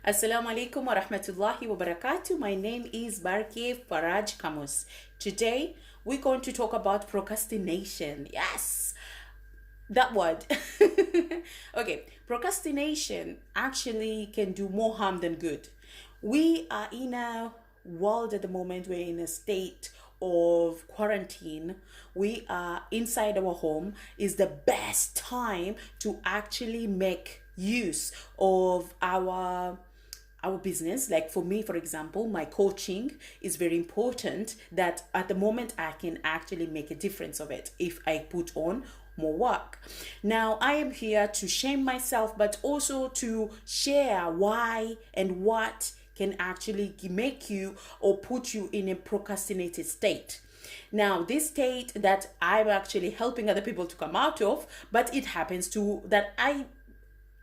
Assalamu alaikum wa rahmatullahi wa barakatuh. My name is Barke Faraj Kamus. Today we're going to talk about procrastination. Yes, that word. Okay, procrastination actually can do more harm than good. We are in a world at the moment, we're in a state of quarantine. We are inside our home. Is the best time to actually make use of our business. Like for me, for example, my coaching is very important, that at the moment I can actually make a difference of it if I put on more work. Now I am here to shame myself, but also to share why and what can actually make you or put you in a procrastinated state. Now, this state that I'm actually helping other people to come out of, but it happens to that I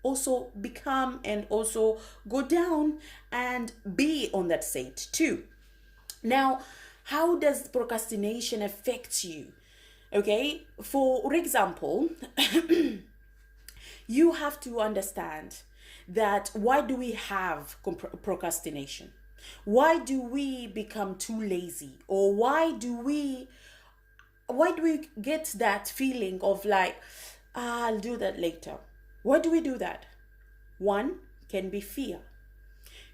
also become and also go down and be on that state too. Now, how does procrastination affect you? Okay, for example, you have to understand that why do we have procrastination? Why do we become too lazy? Or why do we get that feeling of like, I'll do that later? Why do we do that? One can be fear.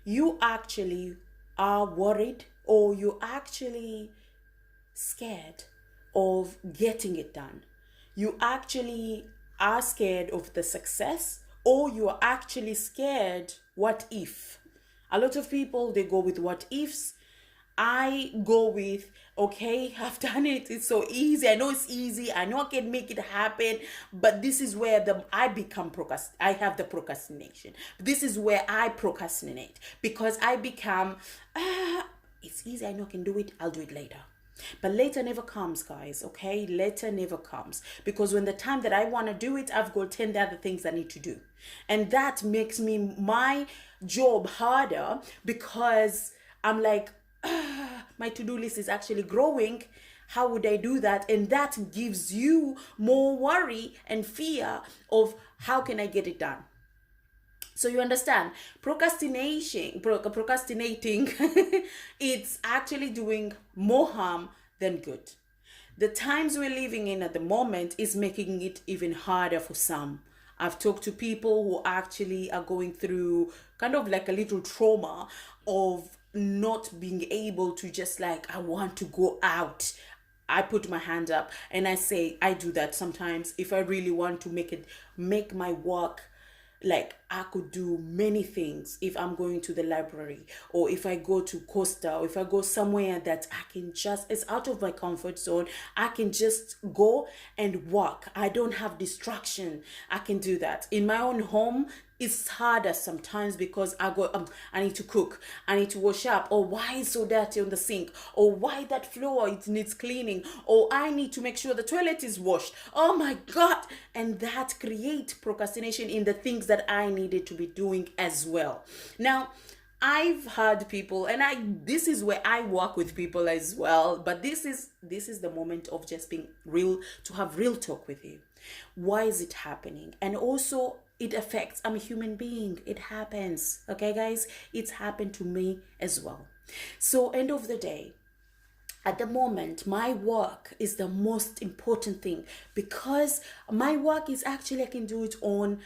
You actually are worried, or you actually scared of getting it done. You actually are scared of the success, or you are actually scared what if. A lot of people, they go with what ifs. I go with, okay, I've done it. It's so easy. I know it's easy. I know I can make it happen. But this is where I have the procrastination. This is where I procrastinate, because I become, it's easy. I know I can do it. I'll do it later. But later never comes, guys, okay? Later never comes. Because when the time that I want to do it, I've got 10 other things I need to do. And that makes my job harder, because I'm like, my to-do list is actually growing. How would I do that? And that gives you more worry and fear of how can I get it done. So you understand, procrastinating, it's actually doing more harm than good. The times we're living in at the moment is making it even harder for some. I've talked to people who actually are going through kind of like a little trauma of not being able to just like, I want to go out. I put my hand up and I say, I do that sometimes. If I really want to make my work, like I could do many things if I'm going to the library, or if I go to Costa, or if I go somewhere that I can just, it's out of my comfort zone. I can just go and walk. I don't have distraction. I can do that. In my own home, it's harder sometimes because I need to cook, I need to wash up, or why it's so dirty on the sink, or why that floor it needs cleaning, or I need to make sure the toilet is washed. Oh my God. And that creates procrastination in the things that I needed to be doing as well. Now, I've had people, and this is where I work with people as well, but this is the moment of just being real, to have real talk with you. Why is it happening? And also, it affects, I'm a human being. It happens. Okay, guys? It's happened to me as well. So, end of the day, at the moment, my work is the most important thing, because my work is actually, I can do it on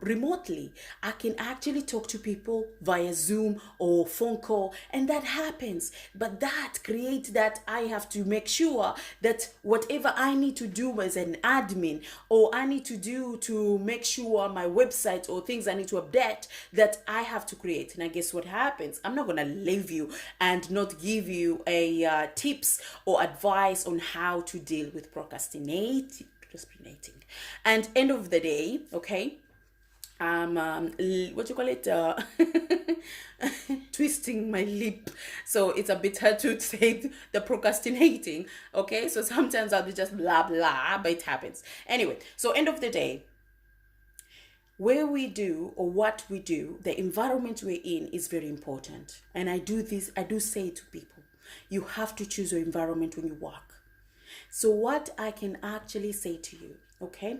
remotely. I can actually talk to people via Zoom or phone call, and that happens. But that creates that I have to make sure that whatever I need to do as an admin, or I need to do to make sure my website or things I need to update, that I have to create. And I guess what happens, I'm not gonna leave you and not give you a tips or advice on how to deal with procrastinating. And end of the day, okay, what you call it, twisting my lip, so it's a bit hard to say the procrastinating. Okay, so sometimes I'll be just blah blah, but it happens anyway. So end of the day, where we do or what we do, the environment we're in is very important. And I do say to people, you have to choose your environment when you work. So what I can actually say to you, okay,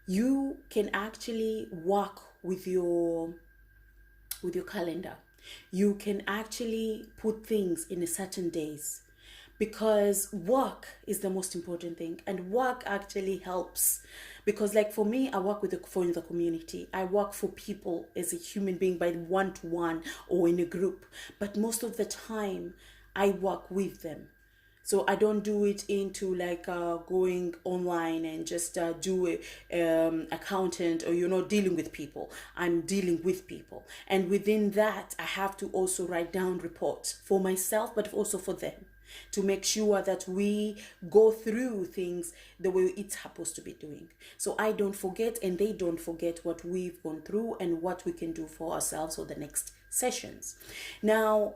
you can actually work with your with your calendar. You can actually put things in a certain days, because work is the most important thing, and work actually helps. Because like for me, I work for the community. I work for people as a human being, by one to one or in a group, but most of the time I work with them. So I don't do it into like going online and just do a accountant, or dealing with people. I'm dealing with people, and within that I have to also write down reports for myself, but also for them, to make sure that we go through things the way it's supposed to be doing. So I don't forget, and they don't forget what we've gone through and what we can do for ourselves for the next sessions. Now,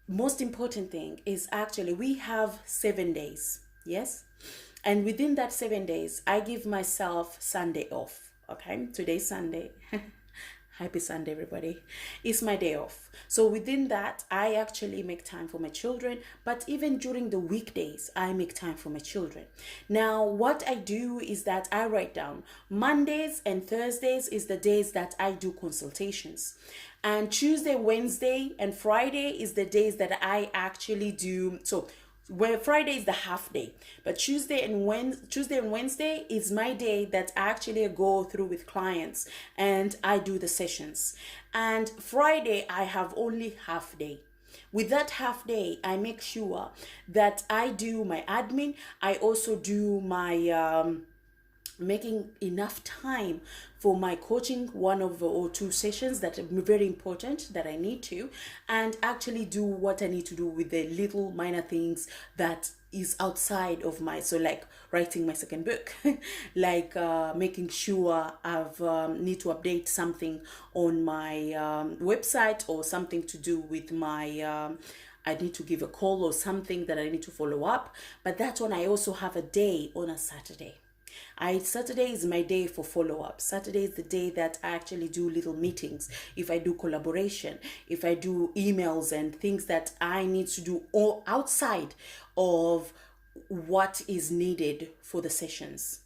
most important thing is, actually we have 7 days, yes, and within that 7 days I give myself Sunday off. Okay, today's Sunday. Happy Sunday, everybody. It's my day off. So within that, I actually make time for my children, but even during the weekdays, I make time for my children. Now, what I do is that I write down Mondays and Thursdays is the days that I do consultations. And Tuesday, Wednesday, and Friday is the days that I actually do. So where Friday is the half day, but Tuesday and Wednesday is my day that I actually go through with clients and I do the sessions. And Friday I have only half day. With that half day, I make sure that I do my admin. I also do my making enough time for my coaching, one of or two sessions that are very important that I need to, and actually do what I need to do with the little minor things that is outside of my, so like writing my second book, like making sure I've need to update something on my website, or something to do with my I need to give a call or something that I need to follow up. But that's when I also have a day on a Saturday. Saturday is my day for follow-up. Saturday is the day that I actually do little meetings. If I do collaboration, if I do emails and things that I need to do all outside of what is needed for the sessions.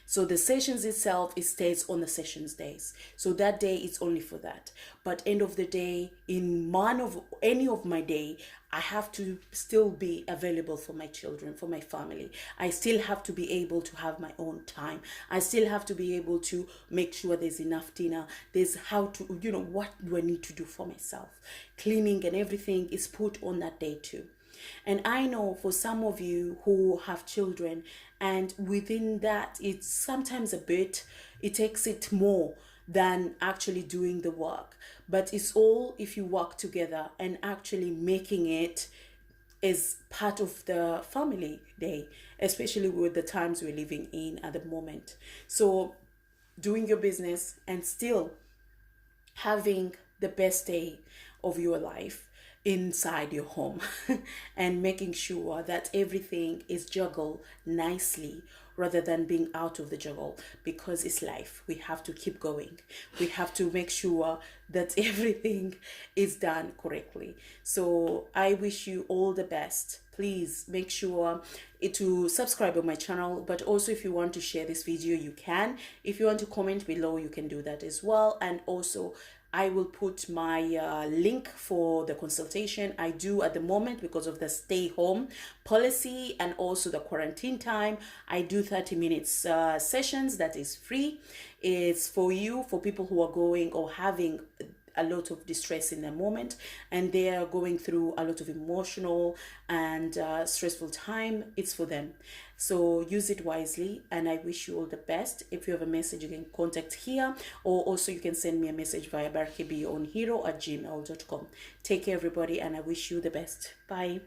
So the sessions itself, it stays on the sessions days. So that day is only for that. But end of the day, in one of any of my day, I have to still be available for my children, for my family. I still have to be able to have my own time. I still have to be able to make sure there's enough dinner. There's how to, what do I need to do for myself? Cleaning and everything is put on that day too. And I know for some of you who have children, and within that, it's sometimes it takes it more than actually doing the work. But it's all if you work together and actually making it as part of the family day, especially with the times we're living in at the moment. So doing your business and still having the best day of your life inside your home and making sure that everything is juggled nicely rather than being out of the juggle, because it's life. We have to keep going. We have to make sure that everything is done correctly. So I wish you all the best. Please make sure to subscribe on my channel, but also if you want to share this video, you can. If you want to comment below, you can do that as well. And also I will put my link for the consultation I do at the moment because of the stay home policy and also the quarantine time. I do 30 minutes sessions that is free. It's for you, for people who are going or having a lot of distress in the moment and they are going through a lot of emotional and stressful time. It's for them. So use it wisely, and I wish you all the best. If you have a message, you can contact here, or also you can send me a message via barkebionhero@gmail.com. Take care, everybody, and I wish you the best. Bye.